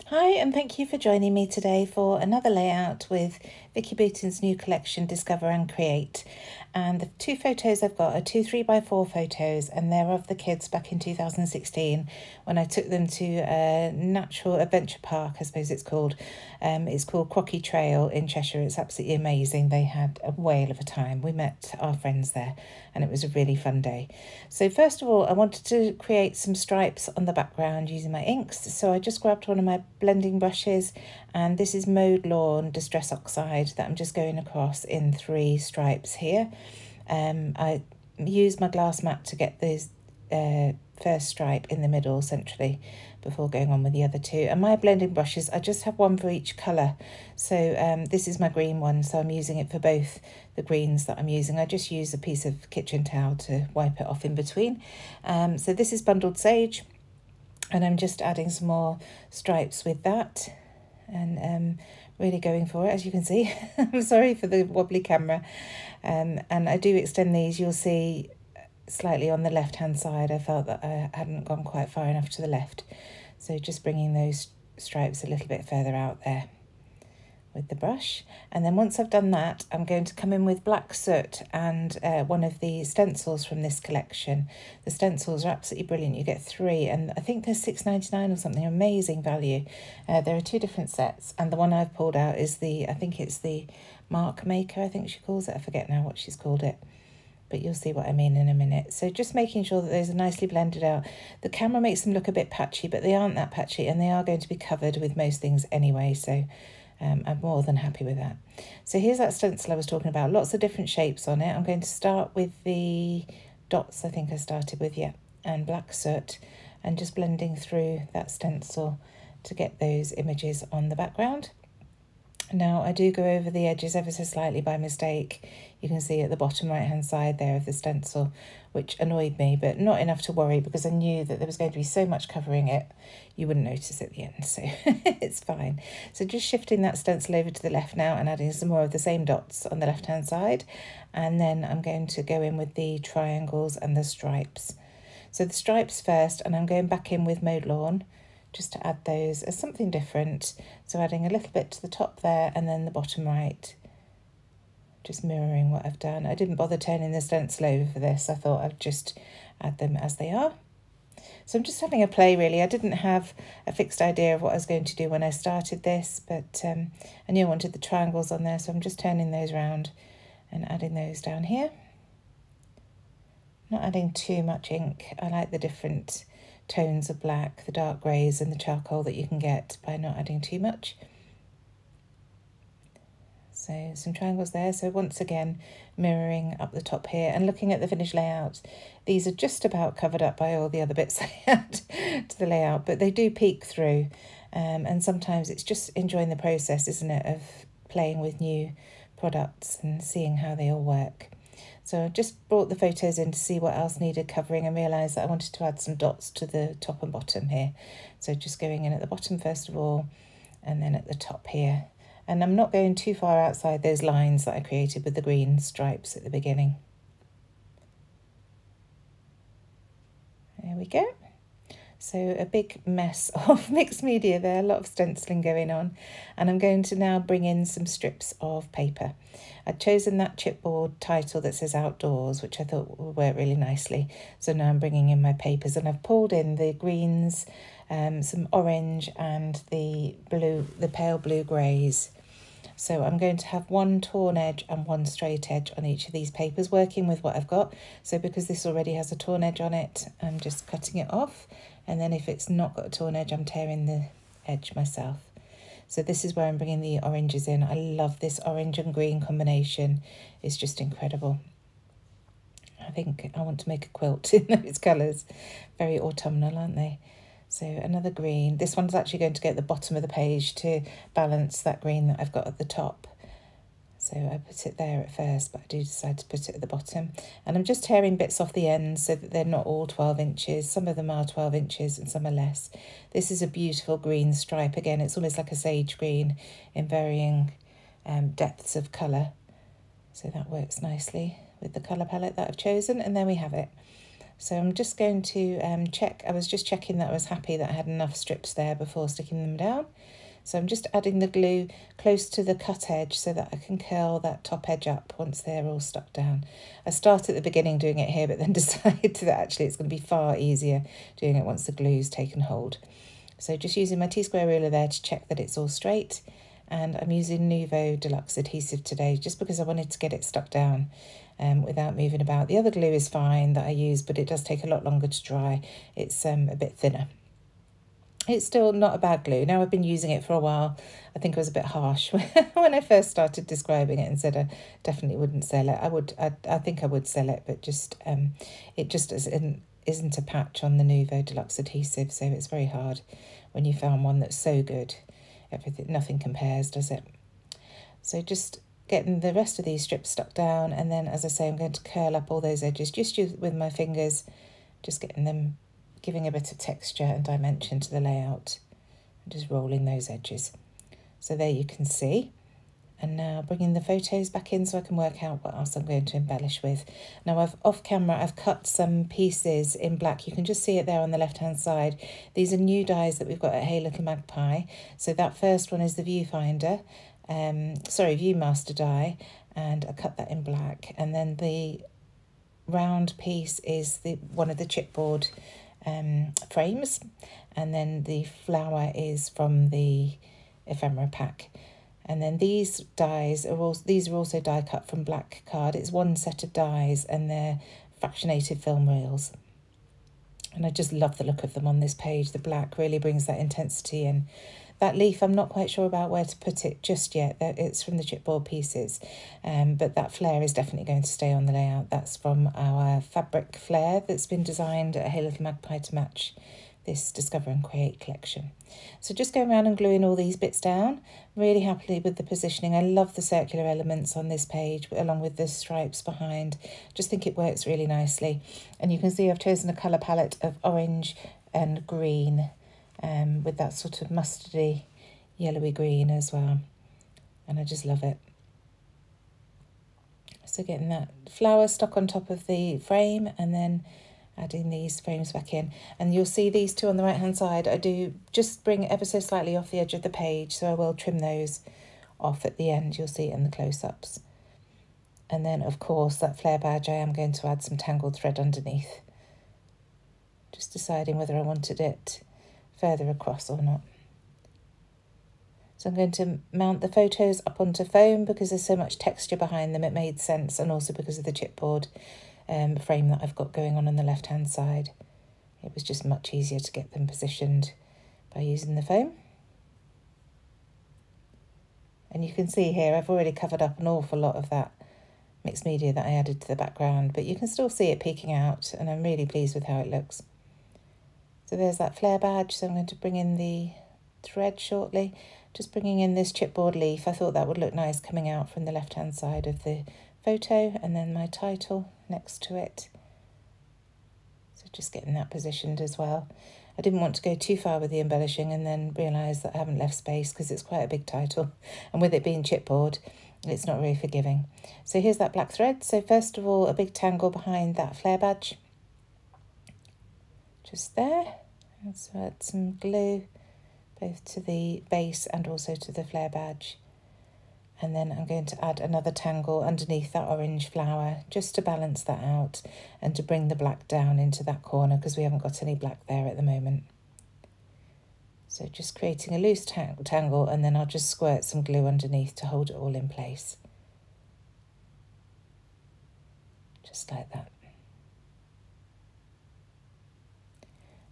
Hi, and thank you for joining me today for another layout with Vicki Boutin's new collection, Discover and Create. And the two photos I've got are two 3x4 photos, and they're of the kids back in 2016 when I took them to a natural adventure park, I suppose it's called. It's called Crocky Trail in Cheshire. It's absolutely amazing. They had a whale of a time. We met our friends there, and it was a really fun day. So first of all, I wanted to create some stripes on the background using my inks. So I just grabbed one of my blending brushes, and this is Mowed Lawn Distress Oxide that I'm just going across in 3 stripes here. I used my glass mat to get this first stripe in the middle centrally before going on with the other 2. And my blending brushes, I just have one for each colour. So this is my green one, so I'm using it for both the greens that I'm using. I just use a piece of kitchen towel to wipe it off in between. So this is Bundled Sage, and I'm just adding some more stripes with that, and really going for it, as you can see. I'm sorry for the wobbly camera. And I do extend these, you'll see slightly on the left hand side. I felt that I hadn't gone quite far enough to the left, so just bringing those stripes a little bit further out there with the brush. And then once I've done that, I'm going to come in with black soot and one of the stencils from this collection. The stencils are absolutely brilliant. You get 3, and I think they're £6.99 or something. Amazing value. There are 2 different sets, and the one I've pulled out is I think it's the Mark Maker, I think she calls it. I forget now what she's called it, but you'll see what I mean in a minute. So just making sure that those are nicely blended out. The camera makes them look a bit patchy, but they aren't that patchy, and they are going to be covered with most things anyway, so I'm more than happy with that. So here's that stencil I was talking about. Lots of different shapes on it. I'm going to start with the dots I think I started with, yeah, and black soot, and just blending through that stencil to get those images on the background. Now I do go over the edges ever so slightly by mistake. You can see at the bottom right hand side there of the stencil, which annoyed me, but not enough to worry, because I knew that there was going to be so much covering it you wouldn't notice at the end, so it's fine. So just shifting that stencil over to the left now and adding some more of the same dots on the left hand side, and then I'm going to go in with the triangles and the stripes. So the stripes first, and I'm going back in with Mowed Lawn just to add those as something different. So adding a little bit to the top there, and then the bottom right, just mirroring what I've done. I didn't bother turning the stencil over for this. I thought I'd just add them as they are. So I'm just having a play, really. I didn't have a fixed idea of what I was going to do when I started this, but I knew I wanted the triangles on there, so I'm just turning those around and adding those down here. Not adding too much ink. I like the different tones of black, the dark greys and the charcoal that you can get by not adding too much. So some triangles there. So once again, mirroring up the top here and looking at the finished layout. These are just about covered up by all the other bits I add to the layout, but they do peek through. And sometimes it's just enjoying the process, isn't it, of playing with new products and seeing how they all work. So I just brought the photos in to see what else needed covering, and realised that I wanted to add some dots to the top and bottom here. So just going in at the bottom first of all, and then at the top here. And I'm not going too far outside those lines that I created with the green stripes at the beginning. There we go. So a big mess of mixed media there, a lot of stenciling going on. And I'm going to now bring in some strips of paper. I'd chosen that chipboard title that says Outdoors, which I thought would work really nicely. So now I'm bringing in my papers, and I've pulled in the greens, some orange, and the pale blue greys. So I'm going to have one torn edge and one straight edge on each of these papers, working with what I've got. So because this already has a torn edge on it, I'm just cutting it off. And then if it's not got a torn edge, I'm tearing the edge myself. So this is where I'm bringing the oranges in. I love this orange and green combination. It's just incredible. I think I want to make a quilt in those colours. Very autumnal, aren't they? So another green. This one's actually going to go at the bottom of the page to balance that green that I've got at the top. So I put it there at first, but I do decide to put it at the bottom. And I'm just tearing bits off the ends so that they're not all 12 inches. Some of them are 12 inches and some are less. This is a beautiful green stripe. Again, it's almost like a sage green in varying depths of colour. So that works nicely with the colour palette that I've chosen. And there we have it. So I'm just going to check. I was just checking that I was happy that I had enough strips there before sticking them down. So I'm just adding the glue close to the cut edge so that I can curl that top edge up once they're all stuck down. I started at the beginning doing it here, but then decided that actually it's going to be far easier doing it once the glue's taken hold. So just using my T-square ruler there to check that it's all straight. And I'm using Nuvo Deluxe adhesive today just because I wanted to get it stuck down without moving about. The other glue is fine that I use, but it does take a lot longer to dry. It's a bit thinner. It's still not a bad glue. Now I've been using it for a while. I think I was a bit harsh when I first started describing it and said I definitely wouldn't sell it. I think I would sell it, but just it just isn't a patch on the Nuvo Deluxe adhesive, so it's very hard when you found one that's so good. Nothing compares, does it? So just getting the rest of these strips stuck down, and then, as I say, I'm going to curl up all those edges just with my fingers, just getting them, giving a bit of texture and dimension to the layout, and just rolling those edges. So there you can see. And now bringing the photos back in so I can work out what else I'm going to embellish with. Now off camera I've cut some pieces in black. You can just see it there on the left hand side. These are new dies that we've got at Hey Little Magpie. So that first one is the Viewmaster die, and I cut that in black. And then the round piece is one of the chipboard frames, and then the flower is from the ephemera pack. And then these dies are also die cut from black card. It's one set of dies, and they're fractionated film reels. And I just love the look of them on this page. The black really brings that intensity in. That leaf, I'm not quite sure about where to put it just yet. It's from the chipboard pieces, but that flare is definitely going to stay on the layout. That's from our fabric flare that's been designed at Hey Little Magpie to match this Discover and Create collection. So just going around and gluing all these bits down, really happily with the positioning. I love the circular elements on this page along with the stripes behind. Just think it works really nicely. And you can see I've chosen a colour palette of orange and green with that sort of mustardy yellowy green as well. And I just love it. So getting that flower stuck on top of the frame, and then adding these frames back in. And you'll see these two on the right hand side, I do just bring ever so slightly off the edge of the page, so I will trim those off at the end. You'll see it in the close-ups. And then of course that flare badge, I am going to add some tangled thread underneath, just deciding whether I wanted it further across or not. So I'm going to mount the photos up onto foam because there's so much texture behind them, it made sense, and also because of the chipboard frame that I've got going on the left hand side. It was just much easier to get them positioned by using the foam. And you can see here I've already covered up an awful lot of that mixed media that I added to the background, but you can still see it peeking out, and I'm really pleased with how it looks. So there's that flare badge. So I'm going to bring in the thread shortly, just bringing in this chipboard leaf. I thought that would look nice coming out from the left hand side of the photo, and then my title next to it. So just getting that positioned as well. I didn't want to go too far with the embellishing and then realise that I haven't left space because it's quite a big title, and with it being chipboard it's not very forgiving. So here's that black thread. So first of all, a big tangle behind that flare badge, just there. And so add some glue both to the base and also to the flare badge. And then I'm going to add another tangle underneath that orange flower just to balance that out and to bring the black down into that corner because we haven't got any black there at the moment. So just creating a loose tangle, and then I'll just squirt some glue underneath to hold it all in place. Just like that.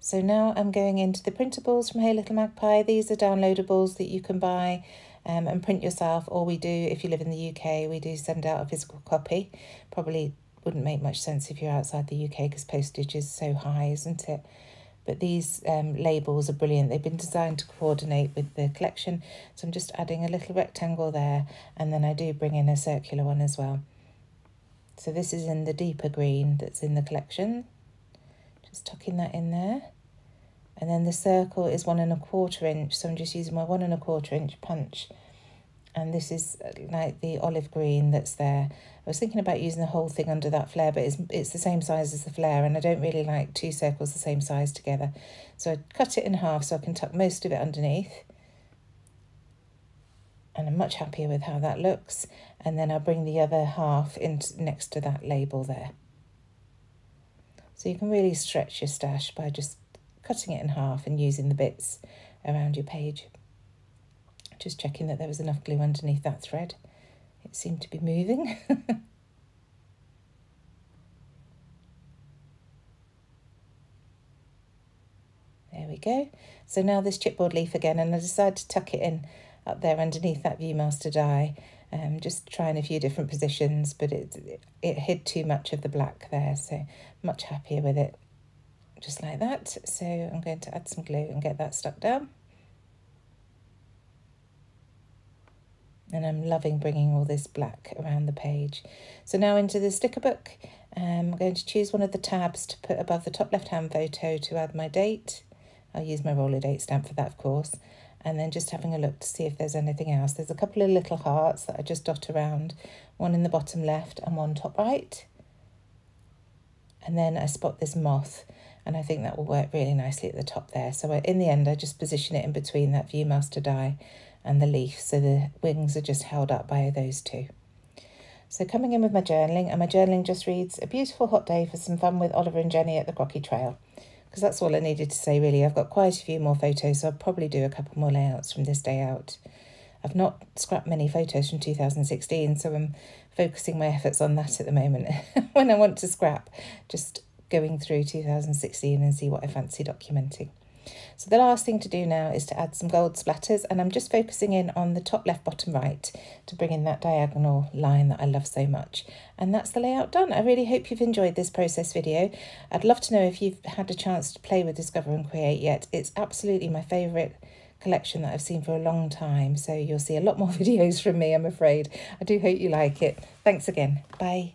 So now I'm going into the printables from Hey Little Magpie. These are downloadables that you can buy and print yourself, or we do, if you live in the UK, we do send out a physical copy. Probably wouldn't make much sense if you're outside the UK because postage is so high, isn't it? But these labels are brilliant. They've been designed to coordinate with the collection. So I'm just adding a little rectangle there, and then I do bring in a circular one as well. So this is in the deeper green that's in the collection. Just tucking that in there. And then the circle is 1 1/4 inch. So I'm just using my 1 1/4 inch punch And this is like the olive green that's there. I was thinking about using the whole thing under that flare, but it's the same size as the flare, and I don't really like two circles the same size together. So I cut it in half so I can tuck most of it underneath. And I'm much happier with how that looks. And then I'll bring the other half in next to that label there. So you can really stretch your stash by just cutting it in half and using the bits around your page. Just checking that there was enough glue underneath that thread. It seemed to be moving. There we go. So now this chipboard leaf again, and I decided to tuck it in up there underneath that Viewmaster die. Just trying a few different positions, but it hid too much of the black there, so much happier with it. Just like that. So I'm going to add some glue and get that stuck down. And I'm loving bringing all this black around the page. So now into the sticker book, I'm going to choose one of the tabs to put above the top left-hand photo to add my date. I'll use my roller date stamp for that, of course. And then just having a look to see if there's anything else. There's a couple of little hearts that I just dot around, one in the bottom left and one top right. And then I spot this moth, and I think that will work really nicely at the top there. So in the end, I just position it in between that Viewmaster die and the leaf, so the wings are just held up by those two. So coming in with my journaling, and my journaling just reads, a beautiful hot day for some fun with Oliver and Jenny at the Crocky Trail. Because that's all I needed to say really. I've got quite a few more photos, so I'll probably do a couple more layouts from this day out. I've not scrapped many photos from 2016, so I'm focusing my efforts on that at the moment. When I want to scrap, just going through 2016 and see what I fancy documenting. So the last thing to do now is to add some gold splatters, and I'm just focusing in on the top left, bottom right to bring in that diagonal line that I love so much. And that's the layout done. I really hope you've enjoyed this process video. I'd love to know if you've had a chance to play with Discover and Create yet. It's absolutely my favourite collection that I've seen for a long time, so you'll see a lot more videos from me, I'm afraid. I do hope you like it. Thanks again. Bye.